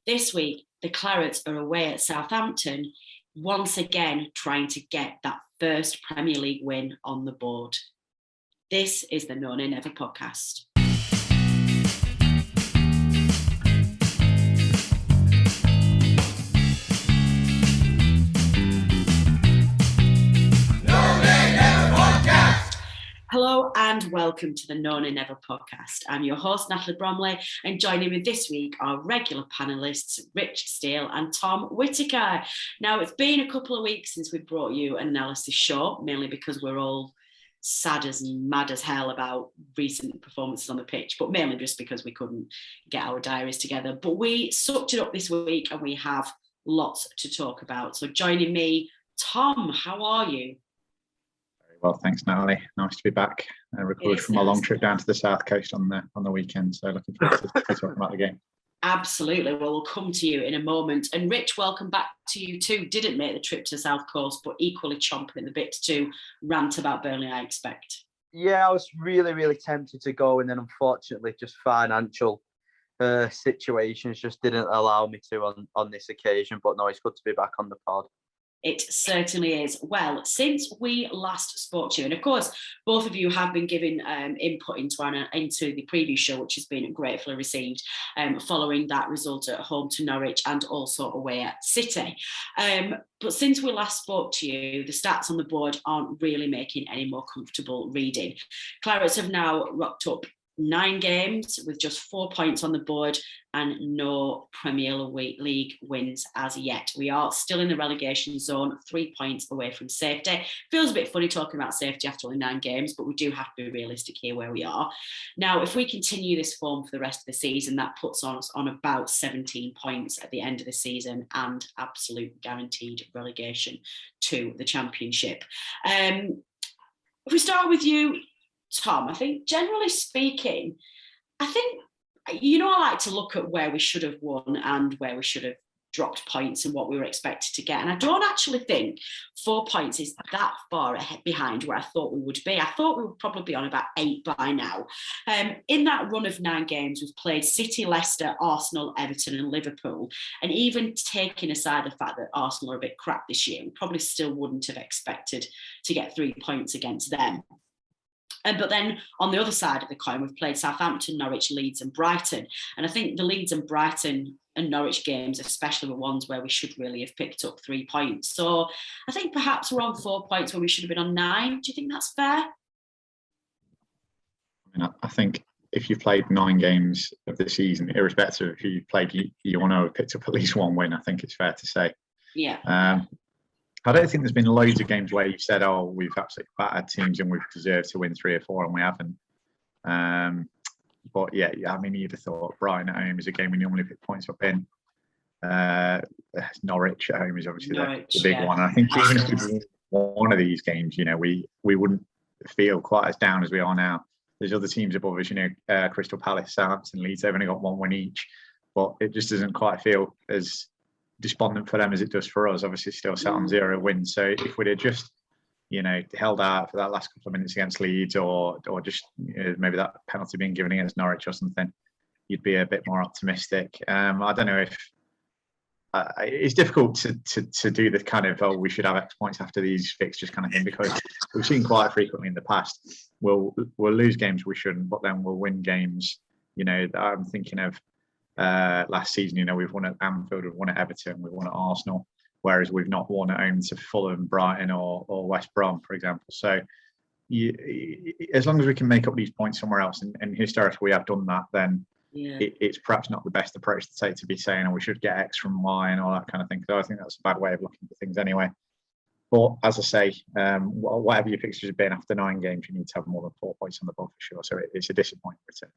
This week, the Clarets are away at Southampton, once again trying to get that first Premier League win on the board. This is the No Nay Never podcast. Hello and welcome to the No Nay Never podcast. I'm your host, Natalie Bromley, and joining me this week are regular panellists Rich Steele and Tom Whittaker. Now, it's been a couple of weeks since we brought you an analysis show, mainly because we're all sad as mad as hell about recent performances on the pitch, but mainly just because we couldn't get our diaries together. But we sucked it up this week and we have lots to talk about. So joining me, Tom, how are you? Well, thanks, Natalie. Nice to be back. I recovered from a long trip down to the south coast on the weekend, so looking forward to talking about the game. Absolutely. Well, we'll come to you in a moment. And Rich, welcome back to you too. Didn't make the trip to the south coast, but equally chomping at the bit to rant about Burnley, I expect. Yeah, I was really tempted to go, and then unfortunately, just financial situations just didn't allow me to on this occasion. But no, it's good to be back on the pod. It certainly is. Well, since we last spoke to you, and of course, both of you have been giving input into the preview show, which has been gratefully received, following that result at home to Norwich and also away at City. But since we last spoke to you, the stats on the board aren't really making any more comfortable reading. Clarets have now rocked up 9 games with just 4 points on the board and no Premier League wins as yet. We are still in the relegation zone, 3 points away from safety. Feels a bit funny talking about safety after only 9 games, but we do have to be realistic here where we are. Now, if we continue this form for the rest of the season, that puts us on about 17 points at the end of the season and absolute guaranteed relegation to the Championship. If we start with you, Tom, I think generally speaking, I like to look at where we should have won and where we should have dropped points and what we were expected to get. And I don't actually think 4 points is that far ahead behind where I thought we would be. I thought we would probably be on about 8 by now. In that run of 9 games, we've played City, Leicester, Arsenal, Everton and Liverpool. And even taking aside the fact that Arsenal are a bit crap this year, we probably still wouldn't have expected to get 3 points against them. But then on the other side of the coin, we've played Southampton, Norwich, Leeds and Brighton. And I think the Leeds and Brighton and Norwich games, especially, were ones where we should really have picked up 3 points. So I think perhaps we're on 4 points when we should have been on 9. Do you think that's fair? I think if you've played 9 games of the season, irrespective of who you've played, you want to have picked up at least 1 win. I think it's fair to say. Yeah. I don't think there's been loads of games where you've said, "Oh, we've absolutely battered teams and we've deserved to win 3 or 4," and we haven't. But yeah, I mean, you'd have thought Brighton at home is a game we normally pick points up in. Norwich at home is obviously the big one. I think even if we won one of these games, we wouldn't feel quite as down as we are now. There's other teams above us, Crystal Palace, Southampton, Leeds. They've only got 1 win each, but it just doesn't quite feel as despondent for them as it does for us. Obviously still sat on 0 wins, so if we'd have just held out for that last couple of minutes against Leeds or just maybe that penalty being given against Norwich or something, you'd be a bit more optimistic. I don't know if it's difficult to do the kind of we should have X points after these fixtures kind of thing, because we've seen quite frequently in the past we'll lose games we shouldn't, but then we'll win games. I'm thinking of last season, we've won at Anfield, we've won at Everton, we've won at Arsenal, whereas we've not won at home to Fulham, Brighton or West Brom, for example. So as long as we can make up these points somewhere else, and historically we have done that, then it's perhaps not the best approach to take to be saying, we should get X from Y and all that kind of thing. So I think that's a bad way of looking at things anyway. But as I say, whatever your fixtures have been after 9 games, you need to have more than 4 points on the board for sure. So it's a disappointing return.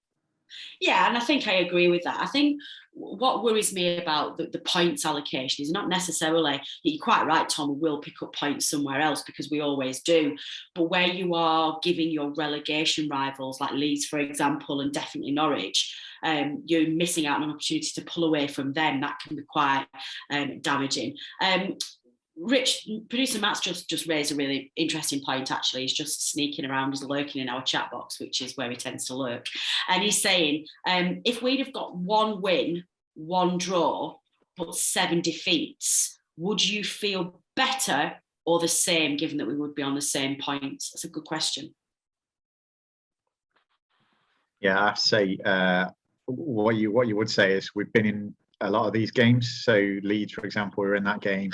Yeah, and I think I agree with that. I think what worries me about the points allocation is not necessarily, you're quite right, Tom, we will pick up points somewhere else because we always do. But where you are giving your relegation rivals like Leeds, for example, and definitely Norwich, you're missing out on an opportunity to pull away from them. That can be quite damaging. Rich, producer Matt's just raised a really interesting point, actually. He's just sneaking around, he's lurking in our chat box, which is where he tends to lurk. And he's saying, if we'd have got 1 win 1 draw, but 7 defeats, would you feel better or the same, given that we would be on the same points? That's a good question. Yeah, I'd say what you would say is we've been in a lot of these games. So Leeds, for example, we were in that game.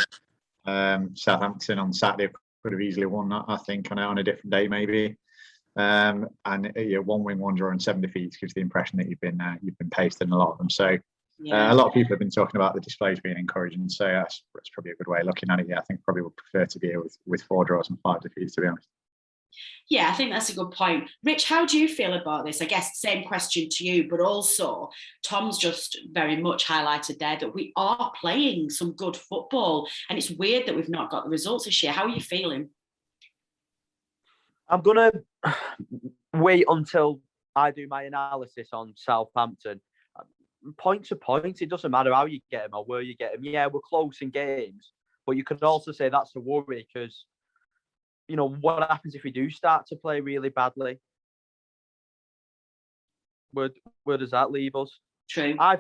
Southampton on Saturday could have easily won that, I think, on a different day maybe. And 1 win, 1 draw, and 7 defeats gives the impression that you've been pasted in a lot of them. So a lot of people have been talking about the displays being encouraging. So that's probably a good way of looking at it. Yeah, I think probably would prefer to be here with 4 draws and 5 defeats, to be honest. Yeah, I think that's a good point. Rich, how do you feel about this? I guess same question to you, but also Tom's just very much highlighted there that we are playing some good football, and it's weird that we've not got the results this year. How are you feeling? I'm going to wait until I do my analysis on Southampton. Point to point, it doesn't matter how you get them or where you get them. Yeah, we're close in games, but you could also say that's a worry because, what happens if we do start to play really badly? Where does that leave us? True. I'm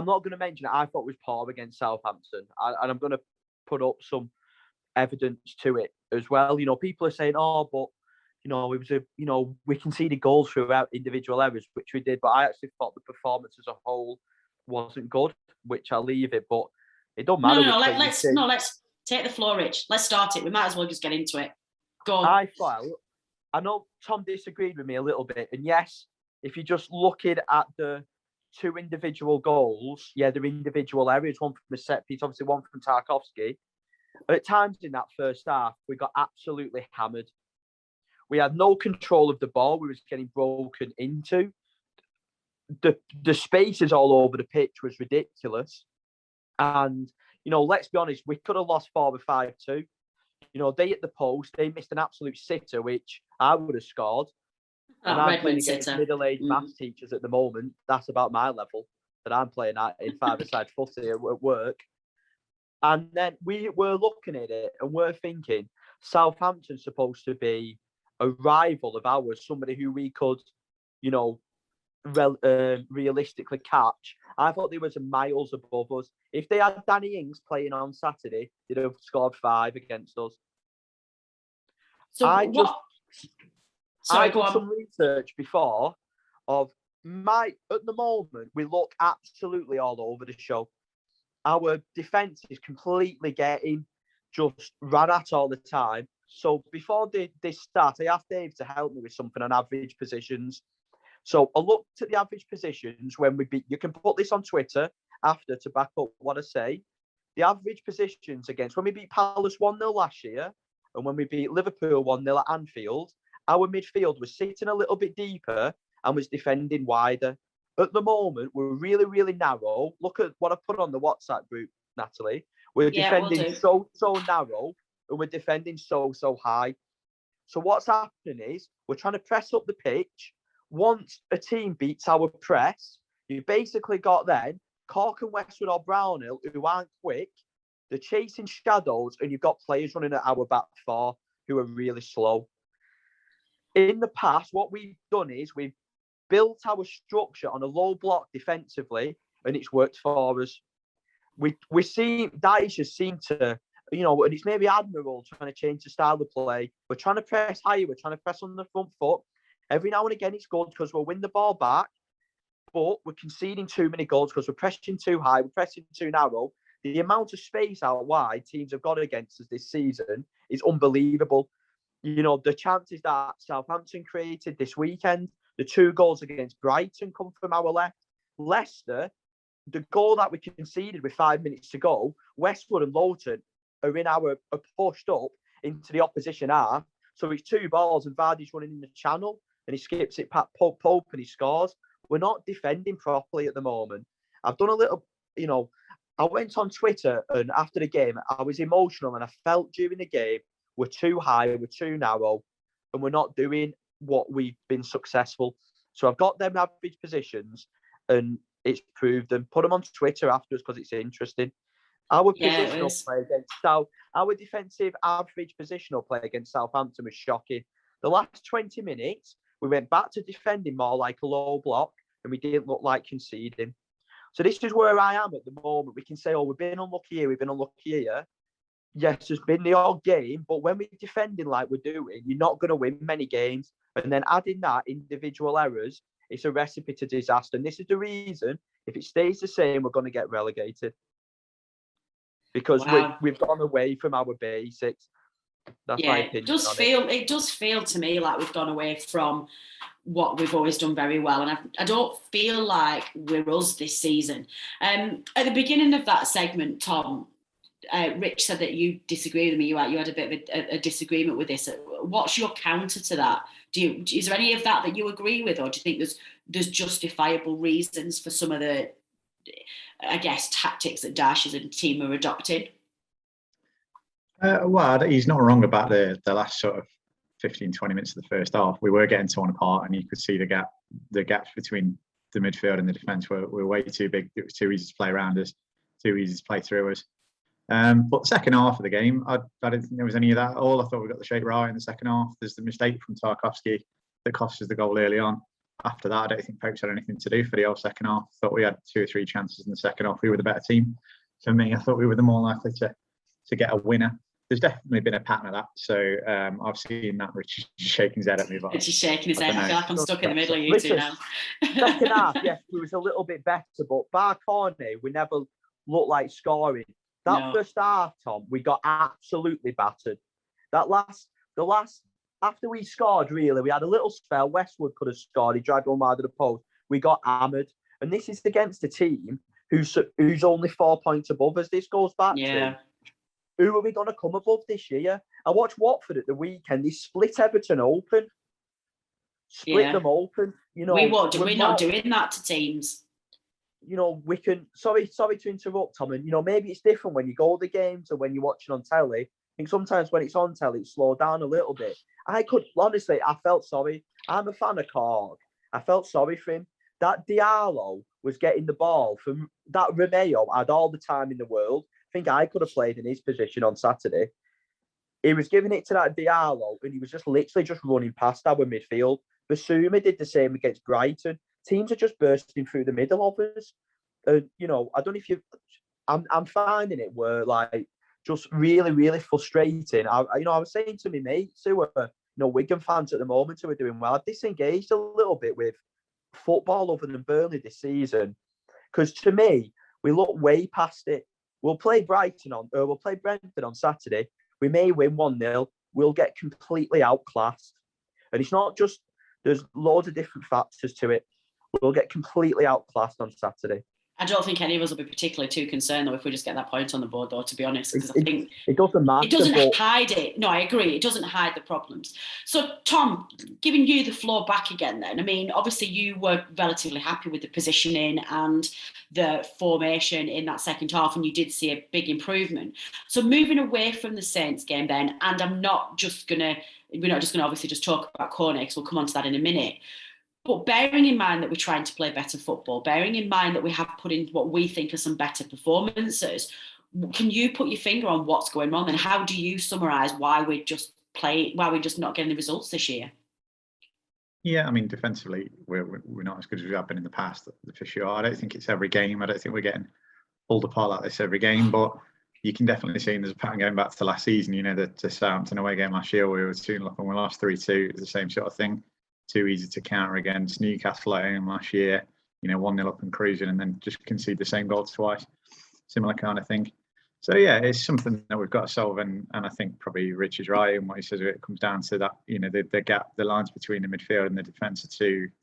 not going to mention it. I thought it was poor against Southampton, and I'm going to put up some evidence to it as well. People are saying, "Oh, but it was we conceded goals throughout individual errors, which we did." But I actually thought the performance as a whole wasn't good, which I'll leave it. But it don't matter. Let's take the floor, Rich. Let's start it. We might as well just get into it. Go on. I know Tom disagreed with me a little bit, and yes, if you're just looking at the 2 individual goals, yeah, they're individual errors. One from the set piece, obviously one from Tarkowski. At times in that first half, we got absolutely hammered. We had no control of the ball. We was getting broken into. The spaces all over the pitch was ridiculous. And, let's be honest, we could have lost 4 or 5-2. They hit the post. They missed an absolute sitter, which I would have scored. And I'm playing against middle-aged maths teachers at the moment. That's about my level that I'm playing at in 5-a-side footy at work. And then we were looking at it and we're thinking Southampton's supposed to be a rival of ours, somebody who we could, realistically catch. I thought they were miles above us. If they had Danny Ings playing on Saturday, they'd have scored 5 against us. So I did some research before at the moment, we look absolutely all over the show. Our defence is completely getting just ran at all the time. So before this start, I asked Dave to help me with something on average positions. So I looked at the average positions when we beat. You can put this on Twitter after to back up what I say. The average positions against when we beat Palace 1-0 last year and when we beat Liverpool 1-0 at Anfield, our midfield was sitting a little bit deeper and was defending wider. At the moment, we're really, really narrow. Look at what I put on the WhatsApp group, Natalie. We're defending so narrow and we're defending so high. So what's happening is we're trying to press up the pitch. Once a team beats our press, you've basically got then Cork and Westwood or Brownhill who aren't quick. They're chasing shadows and you've got players running at our back 4 who are really slow. In the past, what we've done is we've built our structure on a low block defensively, and it's worked for us. We see Dyche seem to, and it's maybe admirable trying to change the style of play. We're trying to press higher. We're trying to press on the front foot. Every now and again, it's good because we'll win the ball back, but we're conceding too many goals because we're pressing too high. We're pressing too narrow. The amount of space out wide teams have got against us this season is unbelievable. The chances that Southampton created this weekend, the 2 goals against Brighton come from our left. Leicester, the goal that we conceded with 5 minutes to go, Westwood and Lowton are pushed up into the opposition half. So it's 2 balls and Vardy's running in the channel and he skips it past Pope and he scores. We're not defending properly at the moment. I've done a little, I went on Twitter and after the game, I was emotional and I felt during the game, we're too high, we're too narrow, and we're not doing what we've been successful. So I've got them average positions and it's proved them. Put them on Twitter afterwards because it's interesting. Our positional play against our defensive average positional play against Southampton was shocking. The last 20 minutes, we went back to defending more like a low block and we didn't look like conceding. So this is where I am at the moment. We can say, oh, we've been unlucky here, we've been unlucky here. Yes, there's been the odd game, but when we're defending like we're doing, you're not going to win many games. And then adding that individual errors, it's a recipe to disaster. And this is the reason, if it stays the same, we're going to get relegated. Because we've gone away from our basics. That's my opinion. It does feel to me like we've gone away from what we've always done very well, and I don't feel like we're us this season. At the beginning of that segment, Tom, Rich said that you disagree with me. You had a bit of a disagreement with this. What's your counter to that? Is there any of that you agree with, or do you think there's justifiable reasons for some of the, I guess, tactics that Darcy's and team are adopting? Well, he's not wrong about the last sort of 15, 20 minutes of the first half. We were getting torn apart, and you could see the gaps between the midfield and the defence were way too big. It was too easy to play around us, too easy to play through us. But the second half of the game, I didn't think there was any of that at all. I thought we got the shape right in the second half. There's the mistake from Tarkowski that cost us the goal early on. After that, I don't think Pope's had anything to do for the whole second half. I thought we had 2 or 3 chances in the second half. We were the better team. For me, I thought we were the more likely to get a winner. There's definitely been a pattern of that. So I've seen that. Rich is shaking his head at me. Rich is shaking his head. I feel like I'm stuck in the middle of you two now. Second half, yes, we was a little bit better, but bar corner, we never looked like scoring. First half, Tom, we got absolutely battered. The last after we scored, really, we had a little spell. Westwood could have scored. He dragged one wide of the post. We got hammered, and this is against a team who's only 4 points above us. This goes back to who are we going to come above this year? I watched Watford at the weekend. They split Everton open. Them open. You know, we're not doing that to teams. You know, we can. Sorry to interrupt, Tom. And you know, maybe it's different when you go to the games or when you're watching on telly. I think sometimes when it's on telly, it slows down a little bit. I felt sorry. I'm a fan of Cork. I felt sorry for him. That Diallo was getting the ball from that Romeo had all the time in the world. I think I could have played in his position on Saturday. He was giving it to that Diallo, and he was just literally just running past our midfield. Basuma did the same against Brighton. Teams are just bursting through the middle of us. And, you know, I don't know if you... I'm finding it were, like, just really, really frustrating. I was saying to my mates who are, Wigan fans at the moment who are doing well, I've disengaged a little bit with football other than Burnley this season. Because to me, we look way past it. We'll play Brentford on Saturday. We may win 1-0. We'll get completely outclassed. And it's not just... There's loads of different factors to it. We'll get completely outclassed on Saturday. I don't think any of us will be particularly too concerned, though, if we just get that point on the board, though, to be honest, because I think it doesn't matter. It doesn't hide it. No, I agree. It doesn't hide the problems. So, Tom, giving you the floor back again then. I mean, obviously you were relatively happy with the positioning and the formation in that second half, and you did see a big improvement. So moving away from the Saints game then, and we're not just going to obviously just talk about Cornet, because we'll come on to that in a minute. But bearing in mind that we're trying to play better football, bearing in mind that we have put in what we think are some better performances, can you put your finger on what's going wrong, and how do you summarise why we're just not getting the results this year? Yeah, I mean, defensively, we're not as good as we have been in the past, for sure. I don't think it's every game. I don't think we're getting pulled apart like this every game, but you can definitely see there's a pattern going back to last season. You know, the Southampton away game last year, we were 2-0 and we lost 3-2. It's the same sort of thing. Too easy to counter against. Newcastle at home last year, 1-0 up and cruising, and then just concede the same goal twice. Similar kind of thing. So yeah, it's something that we've got to solve, and I think probably Rich is right in what he says. It comes down to that, the gap, the lines between the midfield and the defence are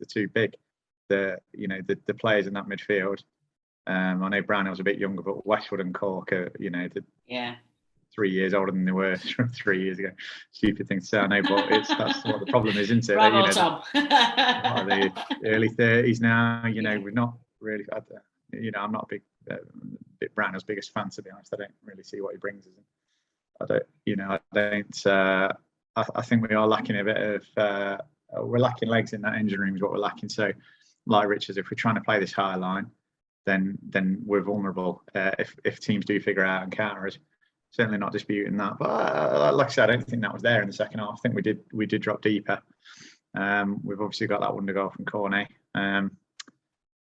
too big. The players in that midfield. I know Brownhill's a bit younger, but Westwood and Cork are, 3 years older than they were 3 years ago. Stupid thing to say, I know, but that's what the problem is, isn't it? Bravo, Tom. The early 30s now. We've not really had that. I'm not a bit Brownhill's biggest fan, to be honest. I don't really see what he brings. I think we are lacking a bit of. We're lacking legs in that engine room is what we're lacking. So, like Richard, if we're trying to play this high line, then we're vulnerable. If teams do figure out and counter us. Certainly not disputing that, but like I said, I don't think that was there in the second half. I think we did drop deeper. We've obviously got that wonder goal from Cornet.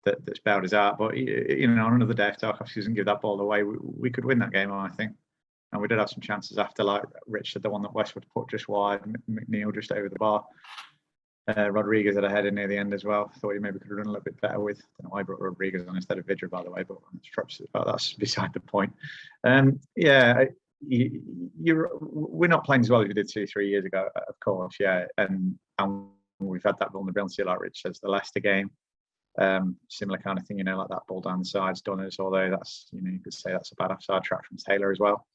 that's bailed us out. But you know, on another day, if Tarkowski doesn't give that ball away, we could win that game, I think. And we did have some chances after, like Rich said, the one that Westwood put just wide, McNeil just over the bar. Rodriguez had a header near the end as well. Thought he maybe could have done a little bit better with. I don't know why I brought Rodriguez on instead of Vidra, by the way, but that's beside the point. We're not playing as well as we did 2-3 years ago, of course, yeah. And we've had that vulnerability, like Rich says, the Leicester game. Similar kind of thing, you know, like that ball down the sides done us, although that's, you know, you could say that's a bad offside trap from Taylor as well.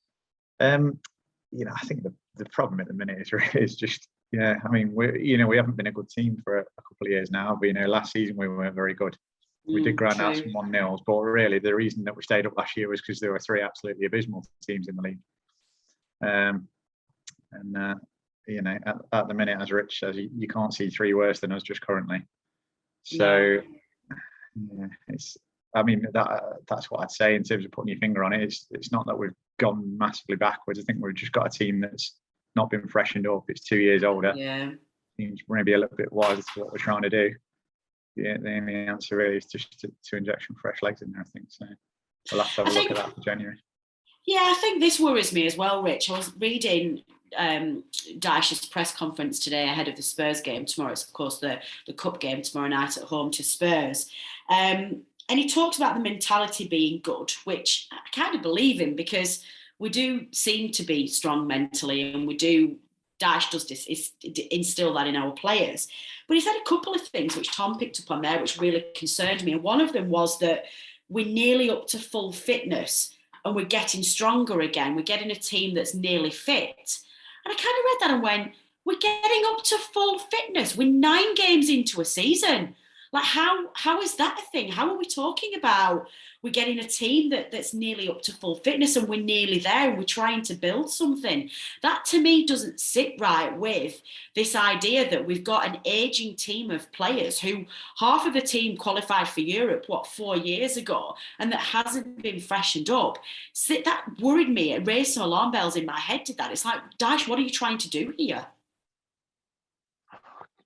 You know, I think the problem at the minute is just, yeah, I mean, we haven't been a good team for a couple of years now. But, you know, last season we weren't very good. We did grind out some 1-0s, but really the reason that we stayed up last year was because there were 3 absolutely abysmal teams in the league. You know, at the minute, as Rich says, you can't see 3 worse than us just currently. So, yeah, I mean, that's what I'd say in terms of putting your finger on it. It's not that we've gone massively backwards. I think we've just got a team that's not been freshened up. It's 2 years older. Yeah. Seems maybe a little bit wiser to what we're trying to do. Yeah, the answer really is just to inject some fresh legs in there, I think. So we'll have to have a look at that for January. Yeah, I think this worries me as well, Rich. I was reading Dyche's press conference today ahead of the Spurs game tomorrow. It's, of course, the cup game tomorrow night at home to Spurs. And he talks about the mentality being good, which I kind of believe in, because we do seem to be strong mentally, and Dyche does this, instill that in our players. But he said a couple of things which Tom picked up on there, which really concerned me. And one of them was that we're nearly up to full fitness and we're getting stronger again. We're getting a team that's nearly fit. And I kind of read that and went, we're getting up to full fitness. We're 9 games into a season. Like, how is that a thing? How are we talking about we're getting a team that's nearly up to full fitness and we're nearly there and we're trying to build something? That, to me, doesn't sit right with this idea that we've got an aging team of players who half of the team qualified for Europe, 4 years ago, and that hasn't been freshened up. So that worried me. It raised some alarm bells in my head, did that. It's like, Dyche, what are you trying to do here?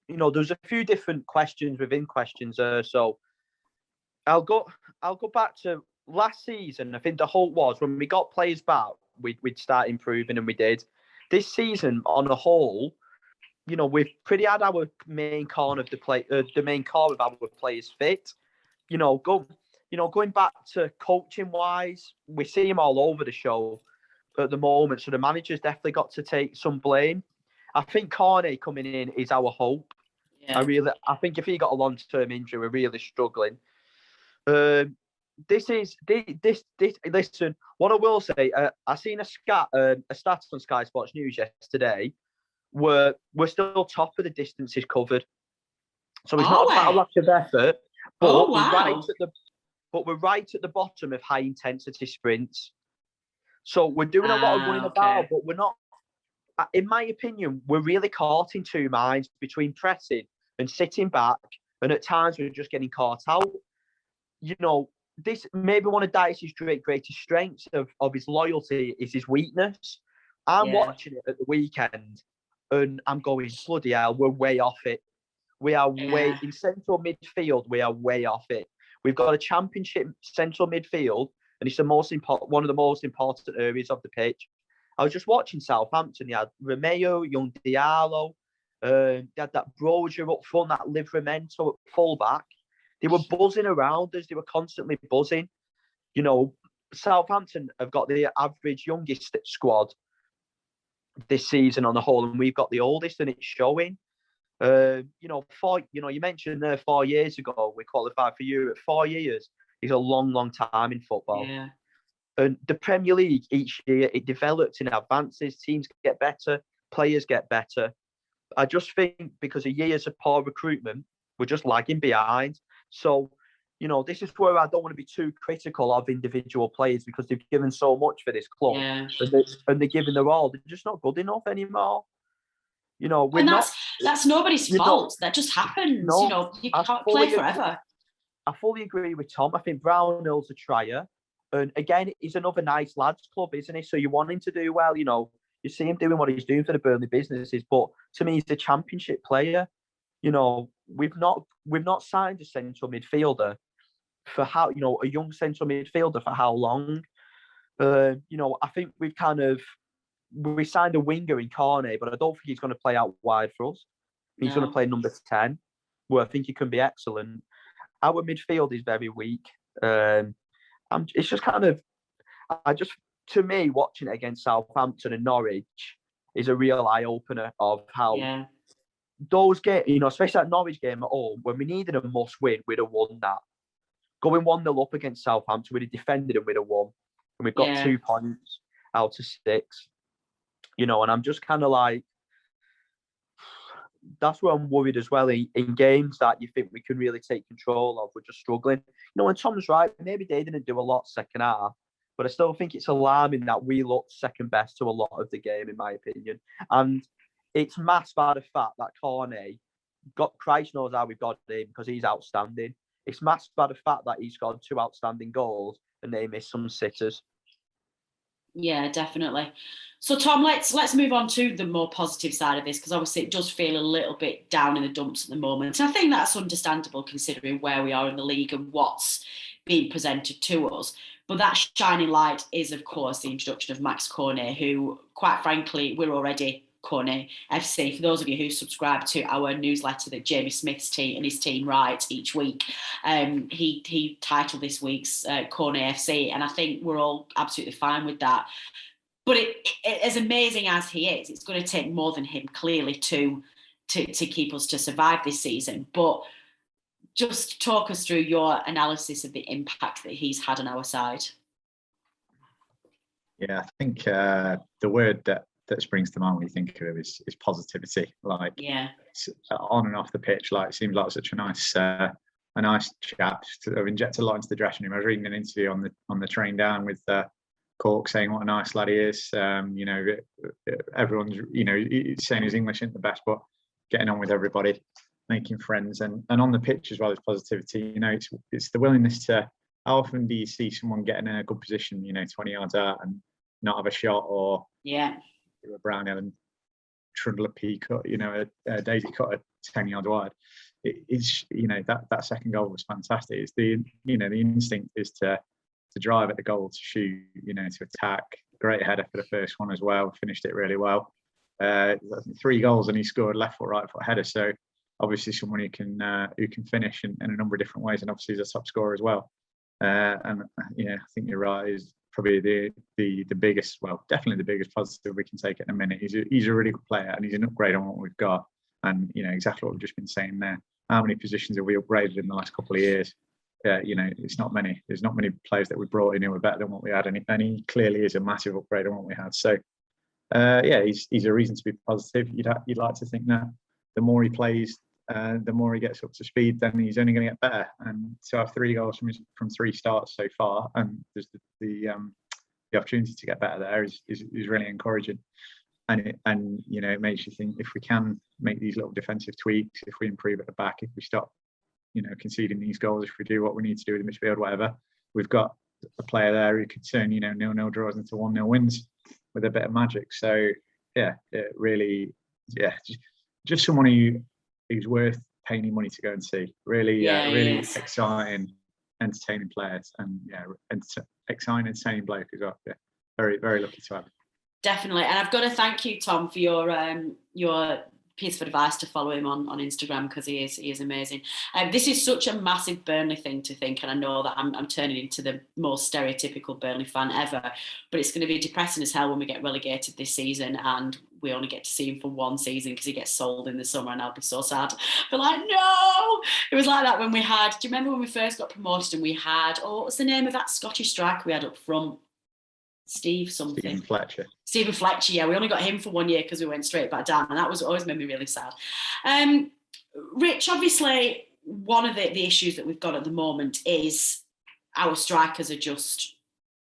You know, there's a few different questions within questions. So I'll go back to last season. I think the hope was when we got players back, we'd start improving, and we did. This season, on the whole, you know, we've pretty had our main core of the main core of our players fit. Going back to coaching wise, we see him all over the show at the moment. So the manager's definitely got to take some blame. I think Carney coming in is our hope. Yeah. I think if he got a long-term injury, we're really struggling. Listen, what I will say, I seen a stat on Sky Sports News yesterday where we're still top of the distances covered. So it's not about a lack of effort, but we're right at the bottom of high-intensity sprints. So we're doing a lot of running about, but we're not. In my opinion, we're really caught in 2 minds between pressing and sitting back, and at times we're just getting caught out. You know, this maybe one of Dyche's greatest strengths of his loyalty is his weakness. I'm watching it at the weekend, and I'm going, bloody hell, we're way off it. We are way in central midfield. We are way off it. We've got a championship central midfield, and it's one of the most important areas of the pitch. I was just watching Southampton. You had Romeo, young Diallo. They had that Brozier up front, that Livramento at fullback. They were buzzing around us. They were constantly buzzing. You know, Southampton have got the average youngest squad this season on the whole, and we've got the oldest, and it's showing. You mentioned there 4 years ago we qualified for Europe. 4 years is a long, long time in football. Yeah. And the Premier League each year, it develops and advances. Teams get better, players get better. I just think because of years of poor recruitment, we're just lagging behind. So, you know, this is where I don't want to be too critical of individual players because they've given so much for this club. Yeah. And they're giving their all. They're just not good enough anymore. You know, that's nobody's fault. That just happens. No, you know, you can't play forever. I fully agree with Tom. I think Brownhill's a trier. And again, he's another nice lads club, isn't he? So you want him to do well, you know. You see him doing what he's doing for the Burnley businesses, but to me, he's a championship player. You know, we've not signed a central midfielder for how, a young central midfielder for how long. I think we signed a winger in Carney, but I don't think he's going to play out wide for us. He's going to play number 10, where I think he can be excellent. Our midfield is very weak. It's just to me, watching it against Southampton and Norwich is a real eye opener of how those games, especially that Norwich game at home, when we needed a must win, we'd have won that. Going 1-0 up against Southampton, we'd have defended and we'd have won. And we've got 2 points out of 6. And I'm just kind of like, that's where I'm worried as well. In games that you think we can really take control of, we're just struggling. And Tom's right, maybe they didn't do a lot second half, but I still think it's alarming that we looked second best to a lot of the game, in my opinion. And it's masked by the fact that Corney, Christ knows how we got him because he's outstanding. It's masked by the fact that he's scored 2 outstanding goals and they missed some sitters. Yeah, definitely. So, Tom, let's move on to the more positive side of this, because obviously it does feel a little bit down in the dumps at the moment. And I think that's understandable considering where we are in the league and what's being presented to us. But that shining light is, of course, the introduction of Max Cornet, who, quite frankly, we're already Cornet FC. For those of you who subscribe to our newsletter that Jamie Smith's team and his team write each week, he titled this week's Cornet FC, and I think we're all absolutely fine with that. But as amazing as he is, it's going to take more than him, clearly, to keep us to survive this season. But just talk us through your analysis of the impact that he's had on our side. Yeah, I think the word that springs to mind when you think of him is positivity. Like, on and off the pitch, seems like such a nice chap. I've injected a lot into the dressing room. I was reading an interview on the train down with Cork saying what a nice lad he is. Everyone's saying his English isn't the best, but getting on with everybody, making friends, and on the pitch as well as positivity. It's the willingness to. How often do you see someone getting in a good position, 20 yards out and not have a shot, or do a Brown Ellen trundle a pea cut, a daisy cut at 10 yards wide? It's that second goal was fantastic. It's the instinct is to drive at the goal, to shoot, to attack. Great header for the first one as well. Finished it really well. 3 goals and he scored left foot, right foot header. So obviously someone who can finish in a number of different ways, and obviously he's a top scorer as well. I think you're right. Is probably the biggest, definitely the biggest positive we can take in a minute. He's a really good player and he's an upgrade on what we've got. And exactly what we've just been saying there. How many positions have we upgraded in the last couple of years? It's not many. There's not many players that we brought in who were better than what we had, and he clearly is a massive upgrade on what we had. So, he's a reason to be positive. You'd like to think that the more he plays, the more he gets up to speed, then he's only going to get better. And to have 3 goals from 3 starts so far, and there's the opportunity to get better there is really encouraging. And it makes you think, if we can make these little defensive tweaks, if we improve at the back, if we stop conceding these goals, if we do what we need to do with the midfield, whatever, we've got a player there who could turn 0-0 draws into 1-0 wins with a bit of magic. So it really, just someone who's worth paying your money to go and see. Really exciting, entertaining players, and exciting, entertaining bloke as well. Yeah, very, very lucky to have him. Definitely. And I've got to thank you, Tom, for your piece of advice to follow him on Instagram, because he is amazing. This is such a massive Burnley thing to think, and I know that I'm turning into the most stereotypical Burnley fan ever, but it's going to be depressing as hell when we get relegated this season and we only get to see him for 1 season because he gets sold in the summer, and I'll be so sad. But no! It was like that when do you remember when we first got promoted and we had, what's the name of that Scottish striker we had up front? Stephen Fletcher, yeah. We only got him for 1 year because we went straight back down, and that was always made me really sad. Rich, obviously, one of the issues that we've got at the moment is our strikers are just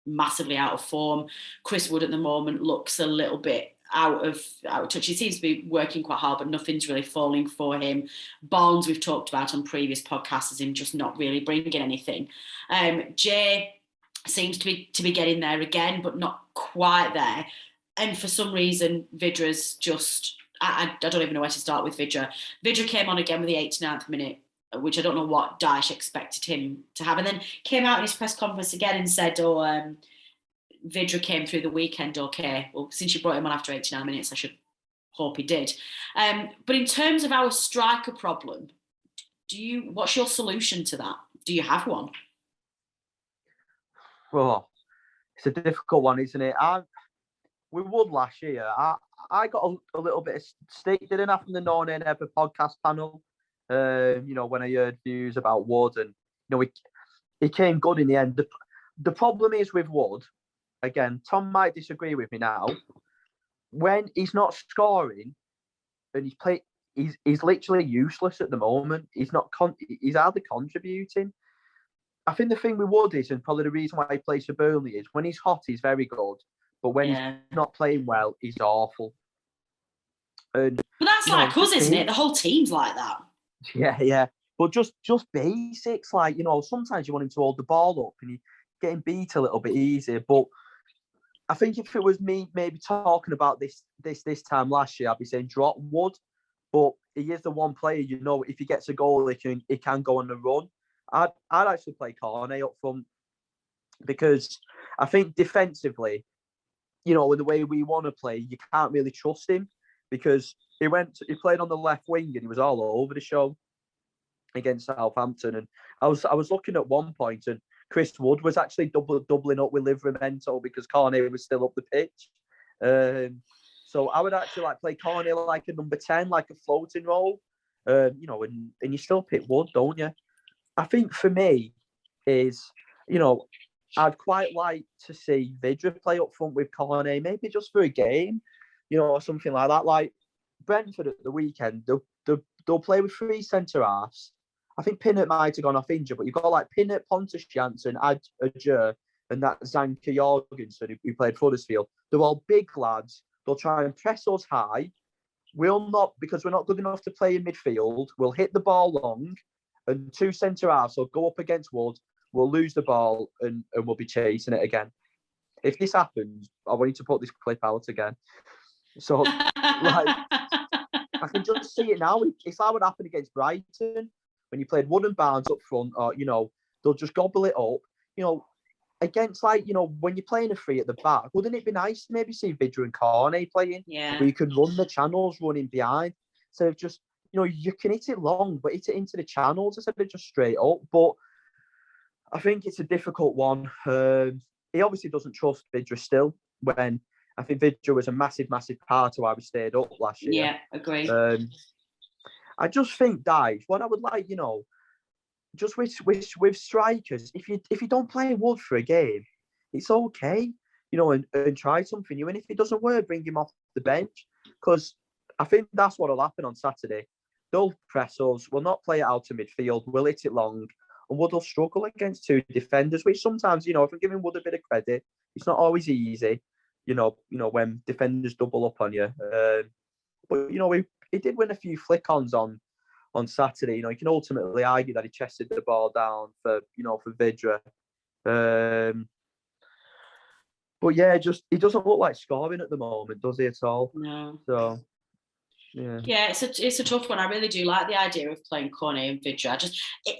massively out of form. Chris Wood at the moment looks a little bit out of touch. He seems to be working quite hard, but nothing's really falling for him. Barnes, we've talked about on previous podcasts, as him just not really bringing anything. Jay seems to be getting there again, but not quite there. And for some reason, Vidra's just, I don't even know where to start with Vidra. Vidra came on again with the 89th minute which I don't know what Dyche expected him to have. And then came out in his press conference again and said, Vydra came through the weekend okay. Well, since you brought him on after 89 minutes, I should hope he did. But in terms of our striker problem, what's your solution to that? Do you have one? Well, it's a difficult one, isn't it? We would last year. I got a little bit of stick, didn't I, from the No Nay Never podcast panel. When I heard views about Wood, and he came good in the end. The problem is with Wood, again, Tom might disagree with me now. When he's not scoring, and he's literally useless at the moment. He's not. He's hardly contributing. I think the thing with Wood is, and probably the reason why he plays for Burnley is, when he's hot, he's very good, but when he's not playing well, he's awful. But that's like us, isn't it? The whole team's like that. Yeah. But just basics, like, sometimes you want him to hold the ball up and you're getting beat a little bit easier. But I think if it was me maybe talking about this time last year, I'd be saying drop Wood. But he is the one player, if he gets a goal, he can go on the run. I'd actually play Cornet up front, because I think defensively, with the way we want to play, you can't really trust him, because he played on the left wing and he was all over the show against Southampton. And I was looking at one point, and Chris Wood was actually doubling up with Livramento because Cornet was still up the pitch. So I would actually play Cornet like a number 10, like a floating role. And you still pick Wood, don't you? I think for me is, I'd quite like to see Vydra play up front with Cornet, maybe just for a game, or something like that. Like Brentford at the weekend, they'll play with 3 centre-halves. I think Pinnock might have gone off injured, but you've got Pinnock, Pontus Jansson, Adjur, and that Zanka Jorgensen who played for Huddersfield. They're all big lads. They'll try and press us high. We'll not, because we're not good enough to play in midfield. We'll hit the ball long, and 2 centre-halves will go up against Wood. We'll lose the ball, and we'll be chasing it again. If this happens, I want you to put this clip out again. So, I can just see it now. It's like what happened against Brighton when you played Wood and Barnes up front, or, they'll just gobble it up. Against, when you're playing a 3 at the back, wouldn't it be nice to maybe see Vydra and Cornet playing? Yeah. Where you can run the channels running behind. So just, you can hit it long, but hit it into the channels instead of just straight up. But I think it's a difficult one. He obviously doesn't trust Vydra still, when I think Vydra was a massive, massive part of why we stayed up last year. Yeah, agree. I just think, Dyche, what I would like, just with strikers, if you don't play Wood for a game, it's okay, and try something new. And if it doesn't work, bring him off the bench, because I think that's what will happen on Saturday. They'll press us. We'll not play it out to midfield. We'll hit it long, and Wood will struggle against 2 defenders, which sometimes, if I'm giving Wood a bit of credit, it's not always easy. When defenders double up on you. But he did win a few flick-ons on Saturday. You can ultimately argue that he chested the ball down for Vydra. But yeah, he doesn't look like scoring at the moment, does he at all? No. So yeah, it's a tough one. I really do like the idea of playing Cornet and Vydra.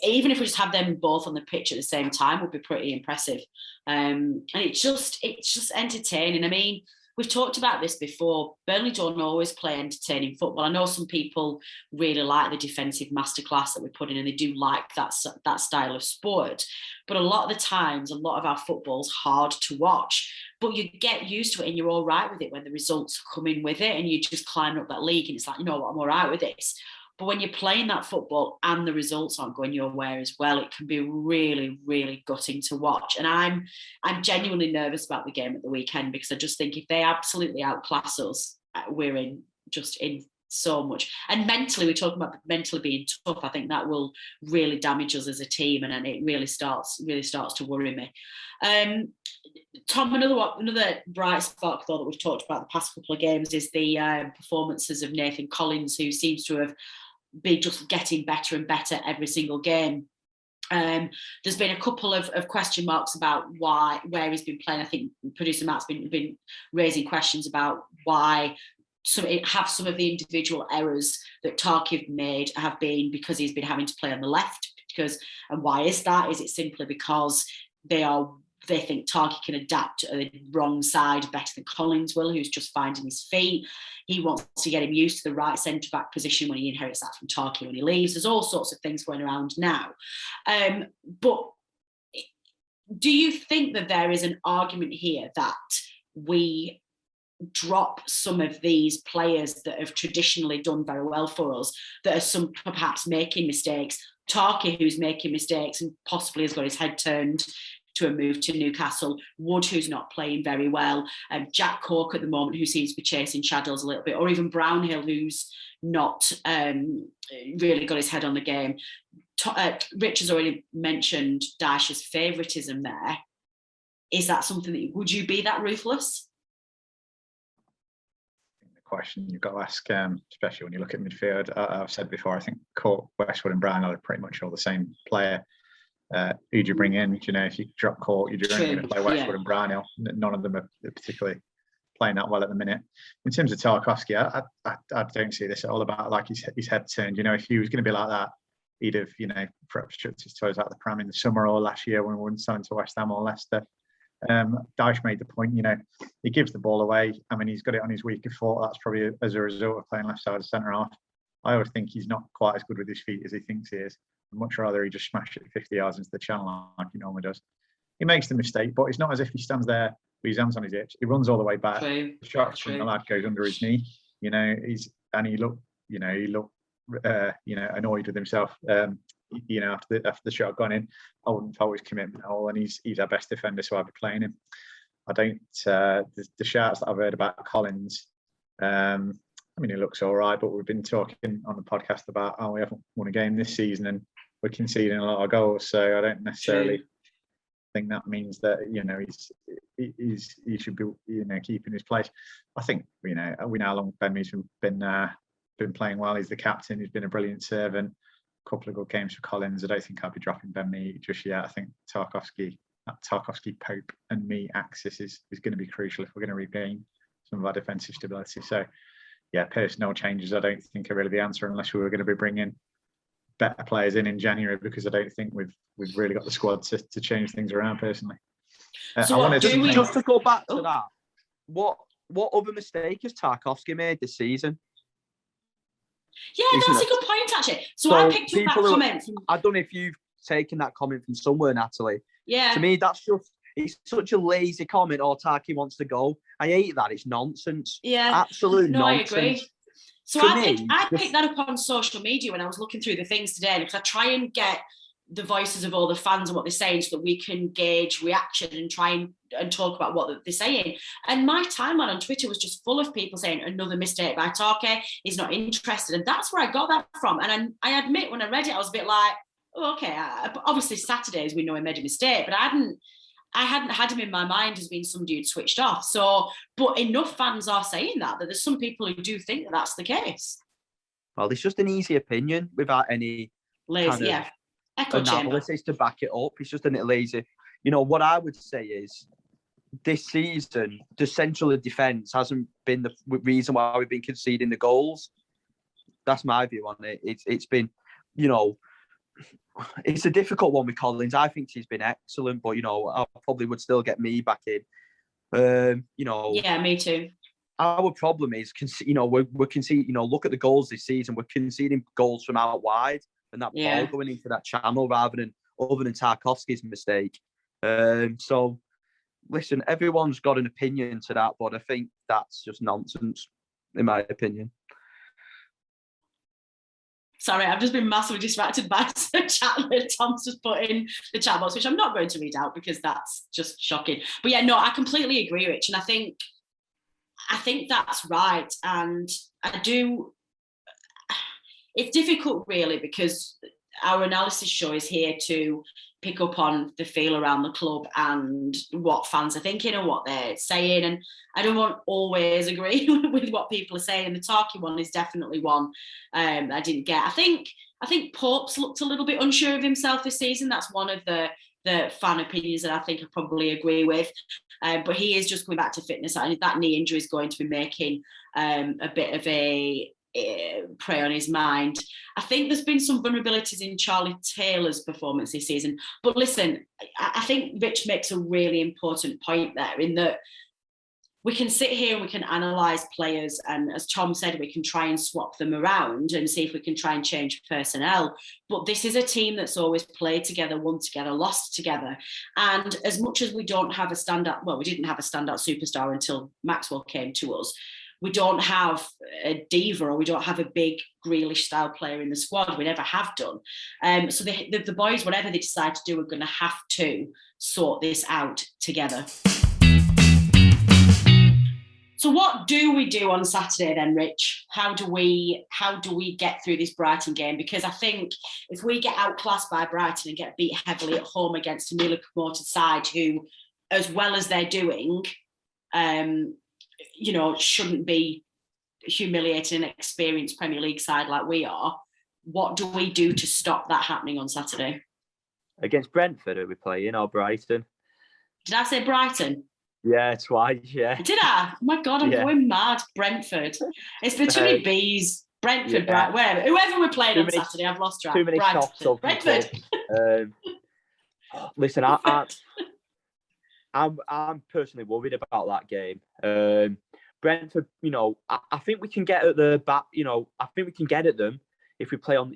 Even if we just have them both on the pitch at the same time, would be pretty impressive. And it's just entertaining. I mean, we've talked about this before. Burnley don't always play entertaining football. I know some people really like the defensive masterclass that we put in, and they do like that style of sport. But a lot of the times, a lot of our football's hard to watch. But you get used to it and you're all right with it when the results come in with it, and you just climb up that league and it's like, I'm all right with this. But when you're playing that football and the results aren't going your way as well, it can be really, really gutting to watch. And I'm genuinely nervous about the game at the weekend, because I just think if they absolutely outclass us, we're in so much. And mentally, we're talking about mentally being tough. I think that will really damage us as a team, and it really starts to worry me. Tom, another bright spark though that we've talked about the past couple of games is the performances of Nathan Collins, who seems to have been just getting better and better every single game. There's been a couple of question marks about where he's been playing. I think producer Matt's been raising questions about why some of the individual errors that Tarky made have been because he's been having to play on the left. And why is that? Is it simply because they think Tarky can adapt to the wrong side better than Collins will, who's just finding his feet? He wants to get him used to the right centre-back position when he inherits that from Tarky when he leaves. There's all sorts of things going around now. But do you think that there is an argument here that we drop some of these players that have traditionally done very well for us, that are some perhaps making mistakes? Tarky, who's making mistakes and possibly has got his head turned to a move to Newcastle. Wood, who's not playing very well. Jack Cork at the moment, who seems to be chasing shadows a little bit. Or even Brownhill, who's not really got his head on the game. Rich has already mentioned Dyche's favouritism there. Is that something that, would you be that ruthless? The question you've got to ask, especially when you look at midfield, I've said before, I think Cork, Westwood and Brownhill are pretty much all the same player. Who do you bring in? You know, if you drop Cork, you're going to play Westwood and Brownhill. None of them are particularly playing that well at the minute. In terms of Tarkowski, I don't see this at all about like his head turned. You know, if he was going to be like that, he'd have, you know, perhaps chucked his toes out the pram in the summer or last year when we wouldn't sign to West Ham or Leicester. Dyche made the point, you know, he gives the ball away. I mean, he's got it on his weaker foot. That's probably as a result of playing left side of centre half. I always think he's not quite as good with his feet as he thinks he is. I'd much rather he just smash it 50 yards into the channel like he normally does. He makes the mistake, but it's not as if he stands there with his hands on his hips. He runs all the way back. The shot from the lad goes under his knee. You know, he looked annoyed with himself. You know, after the shot had gone in, I wouldn't fault his commitment at all, and he's our best defender, so I'd be playing him. I don't. The shouts that I've heard about Collins. I mean, he looks all right, but we've been talking on the podcast about we haven't won a game this season and we're conceding a lot of goals. So I don't necessarily think that means that, you know, he should be, you know, keeping his place. I think, you know, we know how long Ben Mee's been playing well. He's the captain. He's been a brilliant servant. A couple of good games for Collins. I don't think I'd be dropping Ben Mee just yet. I think Tarkowski, Pope and Mee axis is going to be crucial if we're going to regain some of our defensive stability. So, yeah, personnel changes I don't think are really the answer unless we were going to be bringing better players in January, because I don't think we've really got the squad to change things around personally. So just to go back to that, what other mistake has Tarkowski made this season? Yeah, that's a good point actually. So I picked up that comment. I don't know if you've taken that comment from somewhere, Natalie. Yeah. To me, it's such a lazy comment. Or Tarky wants to go. I hate that. It's nonsense. Yeah. Absolute nonsense. I agree. So I picked that up on social media when I was looking through the things today, because I try and get the voices of all the fans and what they're saying so that we can gauge reaction and try and talk about what they're saying. And my timeline on Twitter was just full of people saying another mistake by Tarky, he's not interested. And that's where I got that from. And I admit, when I read it, I was a bit like, oh, okay, obviously Saturdays we know he made a mistake, but I hadn't had him in my mind as being somebody who'd switched off. So, but enough fans are saying that there's some people who do think that that's the case. Well, it's just an easy opinion without any analysis to back it up. It's just a little lazy. You know, what I would say is this season, the central defence hasn't been the reason why we've been conceding the goals. That's my view on it. It's been, you know, it's a difficult one with Collins. I think he's been excellent, but, you know, I probably would still get me back in. You know. Yeah, me too. Our problem is, you know, we're conceding, you know, look at the goals this season. We're conceding goals from out wide and that ball going into that channel other than Tarkowski's mistake. So, listen, everyone's got an opinion to that, but I think that's just nonsense, in my opinion. Sorry, I've just been massively distracted by the chat that Tom's just put in the chat box, which I'm not going to read out because that's just shocking. But yeah, no, I completely agree, Rich. And I think that's right. And it's difficult really, because our analysis show is here to pick up on the feel around the club and what fans are thinking and what they're saying. And I don't always agree with what people are saying. The Tarky one is definitely one I didn't get. I think Pope's looked a little bit unsure of himself this season. That's one of the fan opinions that I think I probably agree with. but he is just coming back to fitness. And that knee injury is going to be making a bit of a prey on his mind. I think there's been some vulnerabilities in Charlie Taylor's performance this season. But listen, I think Rich makes a really important point there, in that we can sit here and we can analyse players, and as Tom said, we can try and swap them around and see if we can try and change personnel. But this is a team that's always played together, won together, lost together. And as much as we don't have a standout, well, we didn't have a standout superstar until Maxwell came to us. We don't have a diva, or we don't have a big Grealish-style player in the squad. We never have done. So the boys, whatever they decide to do, are going to have to sort this out together. So what do we do on Saturday then, Rich? How do we get through this Brighton game? Because I think if we get outclassed by Brighton and get beat heavily at home against a newly promoted side who, as well as they're doing, shouldn't be humiliating an experienced Premier League side like we are, what do we do to stop that happening on Saturday? Against Brentford, are we playing, or Brighton? Did I say Brighton? Yeah, twice, yeah. Did I? Oh my God, I'm going mad. Brentford. It's been too many B's. Brentford, Brighton, wherever. Whoever we're playing on Saturday, I've lost track. Too many shots of Brentford. Listen, I'm personally worried about that game. Brentford, I think we can get at the back. I think we can get at them if we play on.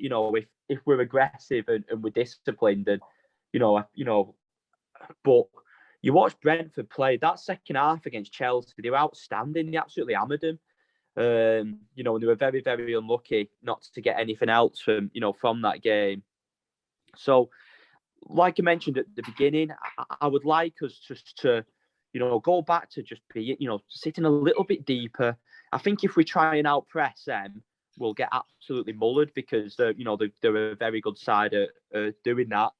If we're aggressive and we're disciplined, and but you watch Brentford play that second half against Chelsea. They were outstanding. They absolutely hammered them. And they were very, very unlucky not to get anything else from that game. So, like I mentioned at the beginning, I would like us just to, go back to just be, sitting a little bit deeper. I think if we try and outpress them, we'll get absolutely mullered, because they're a very good side at doing that.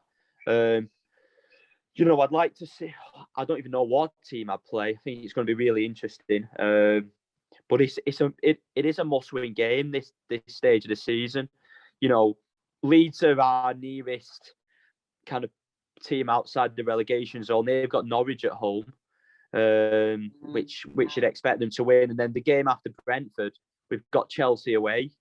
I'd like to see. I don't even know what team I'd play. I think it's going to be really interesting. But it is a must-win game this stage of the season. Leeds are our nearest kind of team outside the relegation zone. They've got Norwich at home, which you'd expect them to win. And then the game after Brentford, we've got Chelsea away.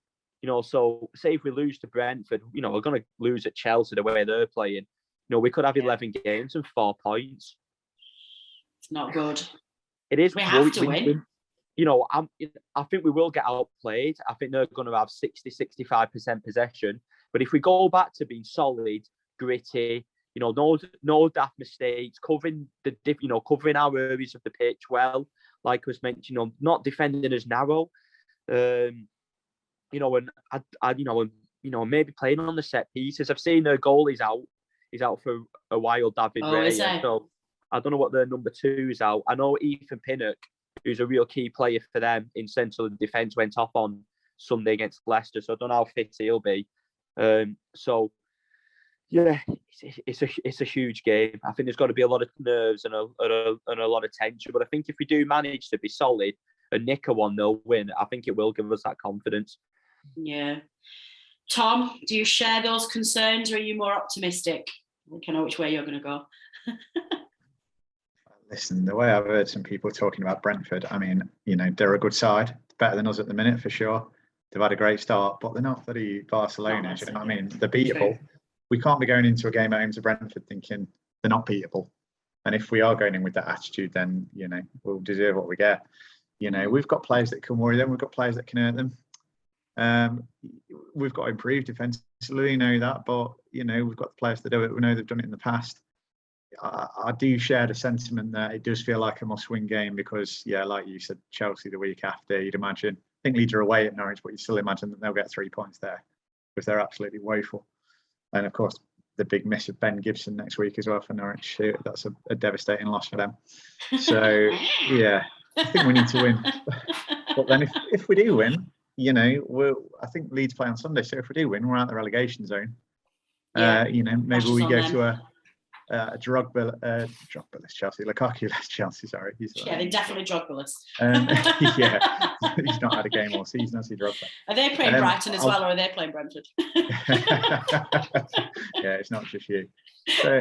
So say if we lose to Brentford, we're going to lose at Chelsea the way they're playing. We could have 11 games and 4 points. It's not good. It is. We have to win. I think we will get outplayed. I think they're going to have 60-65% possession. But if we go back to being solid, gritty, no daft mistakes, covering covering our areas of the pitch well, like I was mentioning, not defending as narrow, and maybe playing on the set pieces. I've seen their goalie's out. He's out for a while, David Raya. So I don't know what their number 2 is out. I know Ethan Pinnock, who's a real key player for them in central defence, went off on Sunday against Leicester. So I don't know how fit he'll be. So yeah, it's a huge game. I think there's got to be a lot of nerves and a lot of tension. But I think if we do manage to be solid and nick a 1-0 win, I think it will give us that confidence. Yeah. Tom, do you share those concerns, or are you more optimistic? I think I know which way you're going to go. Listen, the way I've heard some people talking about Brentford, I mean, they're a good side, better than us at the minute for sure. They've had a great start, but they're not bloody Barcelona. Do you know what I mean? They're beatable. True. We can't be going into a game at home to Brentford thinking they're not beatable. And if we are going in with that attitude, then we'll deserve what we get. We've got players that can worry them. We've got players that can hurt them. We've got to improve defensively, we know that, but we've got the players that do it. We know they've done it in the past. I do share the sentiment that it does feel like a must-win game because, like you said, Chelsea the week after, you'd imagine. I think Leeds are away at Norwich, but you still imagine that they'll get 3 points there because they're absolutely woeful. And of course, the big miss of Ben Gibson next week as well for Norwich. That's a devastating loss for them. So I think we need to win. But then if we do win, I think Leeds play on Sunday. So if we do win, we're out the relegation zone. Maybe we go to a Drogba-less Chelsea, Lukaku-less Chelsea. Sorry, they're definitely Drogba-less. He's not had a game all season, has he, Drogba? Are they playing Brighton as well, or are they playing Brentford? It's not just you. So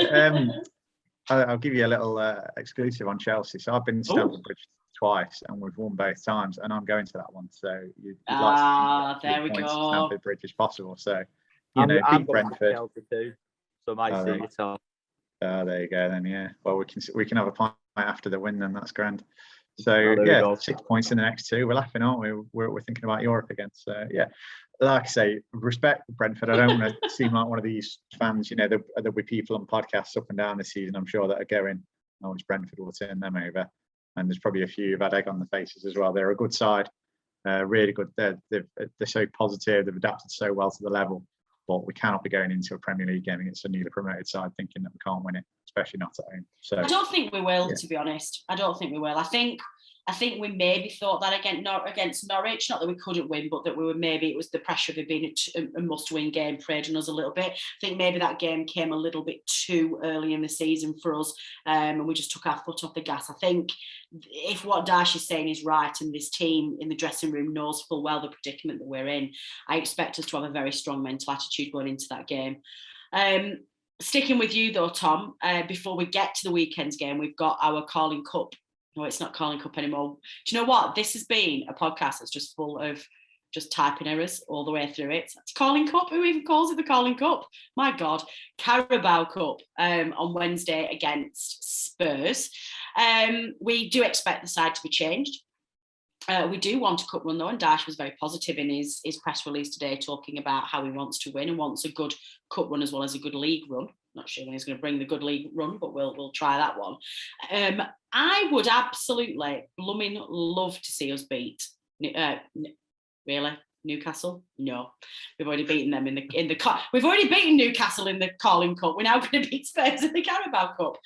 I'll give you a little exclusive on Chelsea. So I've been to Stamford Bridge twice, and we've won both times, and I'm going to that one. So you'd like to there we points go. to Stamford Bridge as possible. So I'm beat Brentford. Chelsea too, so I might see it all. There you go then. Yeah. Well, we can have a pint after the win then. That's grand. So 6 points in the next two. We're laughing, aren't we? We're thinking about Europe again. So yeah, like I say, respect Brentford. I don't want to seem like one of these fans. There'll be people on podcasts up and down this season, I'm sure, that are going, "Oh, it's Brentford, will turn them over." And there's probably a few who've had egg on the faces as well. They're a good side, really good. They're so positive. They've adapted so well to the level. But we cannot be going into a Premier League game against a newly promoted side thinking that we can't win it, especially not at home. So I don't think we will, to be honest. I don't think we will. I think we maybe thought that against Norwich, not that we couldn't win, but that it was the pressure of it being a must-win game preyed on us a little bit. I think maybe that game came a little bit too early in the season for us, and we just took our foot off the gas. I think if what Dash is saying is right, and this team in the dressing room knows full well the predicament that we're in, I expect us to have a very strong mental attitude going into that game. Sticking with you though, Tom, before we get to the weekend's game, we've got our Carling Cup. No, it's not Carling Cup anymore. Do you know what? This has been a podcast that's just full of just typing errors all the way through it. It's Carling Cup. Who even calls it the Carling Cup? My God. Carabao Cup on Wednesday against Spurs. We do expect the side to be changed. We do want a cup run though, and Dash was very positive in his press release today, talking about how he wants to win and wants a good cup run as well as a good league run. Not sure when he's going to bring the good league run, but we'll try that one. I would absolutely blooming love to see us beat. Really? Newcastle? No, we've already beaten them in the we've already beaten Newcastle in the Carling Cup. We're now going to beat Spurs in the Carabao Cup.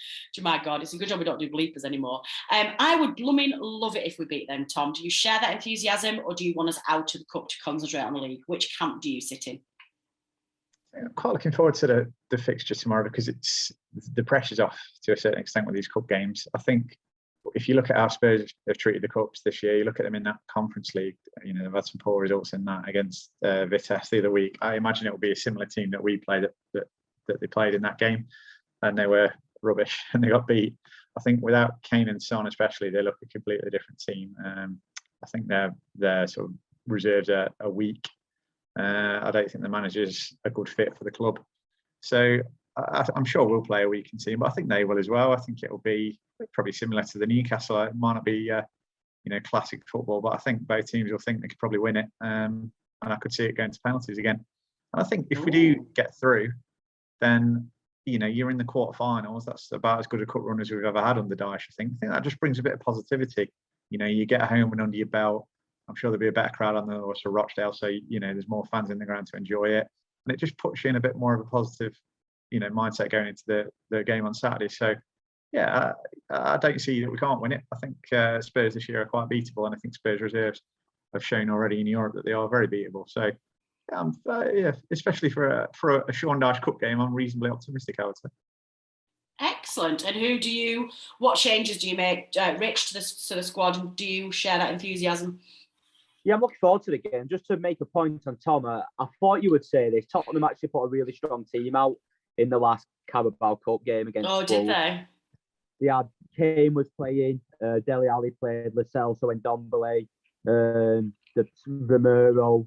My God, it's a good job we don't do bleepers anymore. I would blooming love it if we beat them. Tom, do you share that enthusiasm, or do you want us out of the cup to concentrate on the league? Which camp do you sit in? I'm quite looking forward to the fixture tomorrow, because it's the pressure's off to a certain extent with these cup games. I think if you look at how Spurs have treated the cups this year, you look at them in that Conference League, they've had some poor results in that against Vitesse the other week. I imagine it will be a similar team that we played that they played in that game, and they were rubbish and they got beat. I think without Kane and Son especially, they look a completely different team. I think their sort of reserves are weak. I don't think the manager's a good fit for the club. So I'm sure we'll play a weakened team, but I think they will as well. I think it'll be probably similar to the Newcastle. It might not be, classic football, but I think both teams will think they could probably win it. And I could see it going to penalties again. And I think if we do get through, then, you're in the quarterfinals. That's about as good a cup run as we've ever had under Dyche, I think. I think that just brings a bit of positivity. You get a home win under your belt. I'm sure there'll be a better crowd on the also Rochdale, so there's more fans in the ground to enjoy it, and it just puts you in a bit more of a positive, mindset going into the game on Saturday. So, yeah, I don't see that we can't win it. I think Spurs this year are quite beatable, and I think Spurs reserves have shown already in Europe that they are very beatable. So, especially for a Sean Dyche Cup game, I'm reasonably optimistic, I would say. Excellent. And what changes do you make, Rich, to the squad? And do you share that enthusiasm? Yeah, I'm looking forward to the game. Just to make a point on Tom, I thought you would say this. Tottenham actually put a really strong team out in the last Carabao Cup game against Wolves. Did they? Yeah, Kane was playing, Dele Alli played, Lo Celso and Ndombele, Romero,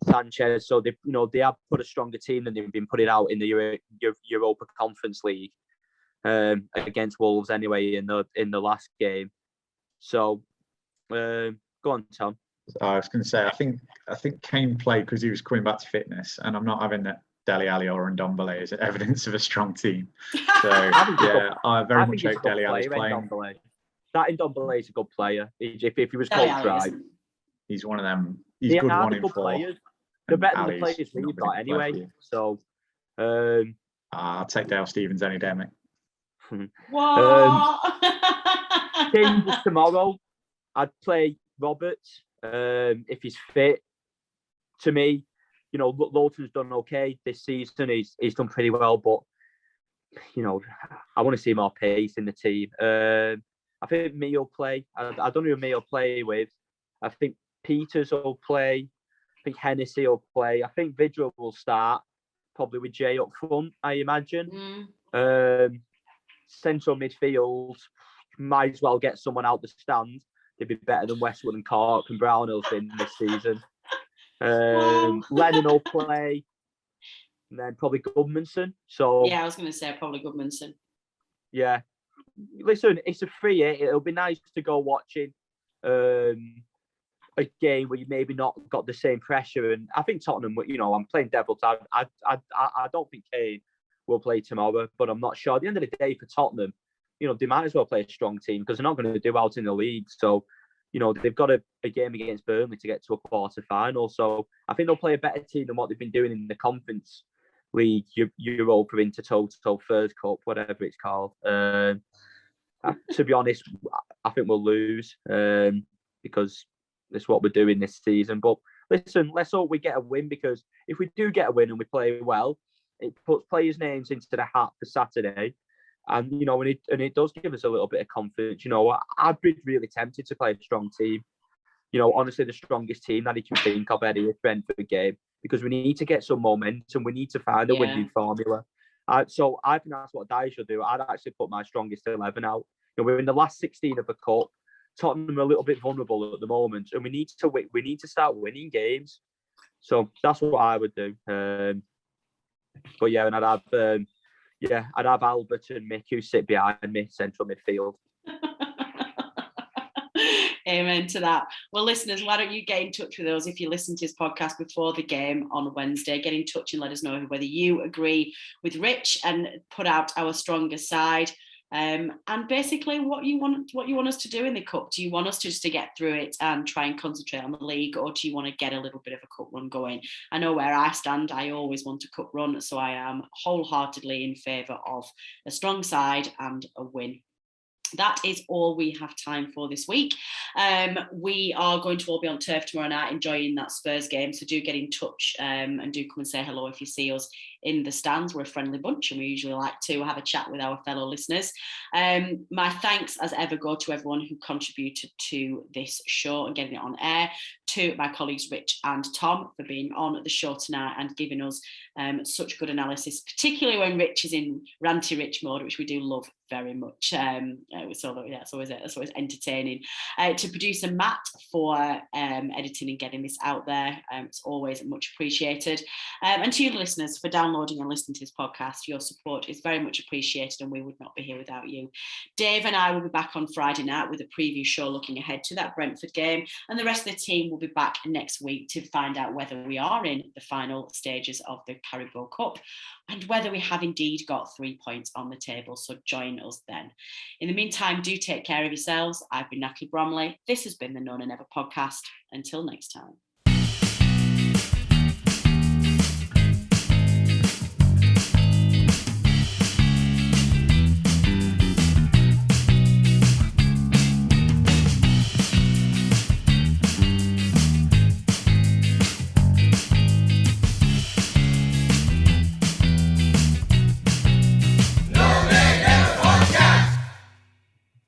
Sanchez. So they have put a stronger team than they've been putting out in the Europa Conference League against Wolves anyway in the last game. So go on, Tom. I was going to say, I think Kane played because he was coming back to fitness, and I'm not having that Dele Alli or Ndombele as evidence of a strong team. So I very much hope Dele Alli's playing. That Ndombele is a good player. If he was coached right, he's one of them. He's good one in four. Players. They're better than the players we've got anyway. So I'll take Dale Stephens any day, mate. What? Changes tomorrow. I'd play Roberts if he's fit. To me, Lowton's done okay this season. He's done pretty well, but I want to see more pace in the team. I think Mee will play. I don't know who Mee will play with. I think Peters will play. I think Hennessy will play. I think Vidra will start, probably with Jay up front, I imagine. central midfield, might as well get someone out the stand. They'd be better than Westwood and Cork and Brownhill's been this season. Wow. Lennon will play, and then probably Goodmanson. So yeah, I was going to say probably Goodmanson. Yeah, listen, it's a free hit. It'll be nice to go watching a game where you maybe not got the same pressure. And I think Tottenham, I'm playing devil's. I don't think Kane will play tomorrow, but I'm not sure. At the end of the day, for Tottenham, they might as well play a strong team because they're not going to do out in the league. So, they've got a game against Burnley to get to a quarter final. So I think they'll play a better team than what they've been doing in the Conference League, Europa Intertoto, First Cup, whatever it's called. To be honest, I think we'll lose because that's what we're doing this season. But listen, let's hope we get a win, because if we do get a win and we play well, it puts players' names into the hat for Saturday. And, and it does give us a little bit of confidence. I'd be really tempted to play a strong team. Honestly, the strongest team that he can think of at a Brentford game, because we need to get some momentum. We need to find a winning formula. So I think that's what Dyer should do. I'd actually put my strongest 11 out. We're in the last 16 of the cup. Tottenham are a little bit vulnerable at the moment, and we need to win. We need to start winning games. So that's what I would do. But yeah, and I'd have Albert and Mick, who sit behind me, central midfield. Amen to that. Well, listeners, why don't you get in touch with us if you listen to his podcast before the game on Wednesday? Get in touch and let us know whether you agree with Rich and put out our stronger side. And basically what you want us to do in the cup. Do you want us just to get through it and try and concentrate on the league, or do you want to get a little bit of a cup run going? I know where I stand. I always want a cup run, so I am wholeheartedly in favour of a strong side and a win. That is all we have time for this week. We are going to all be on turf tomorrow night enjoying that Spurs game, so do get in touch and do come and say hello if you see us in the stands. We're a friendly bunch and we usually like to have a chat with our fellow listeners. My thanks as ever go to everyone who contributed to this show and getting it on air, to my colleagues Rich and Tom for being on the show tonight and giving us such good analysis, particularly when Rich is in ranty Rich mode, which we do love very much. It's always entertaining. To producer Matt for editing and getting this out there, it's always much appreciated. And to you listeners for downloading and listening to this podcast, your support is very much appreciated and we would not be here without you. Dave and I will be back on Friday night with a preview show looking ahead to that Brentford game, and the rest of the team will be back next week to find out whether we are in the final stages of the Carabao Cup and whether we have indeed got 3 points on the table. So join us then. In the meantime, do take care of yourselves. I've been Natalie Bromley. This has been the No Nay Never podcast. Until next time.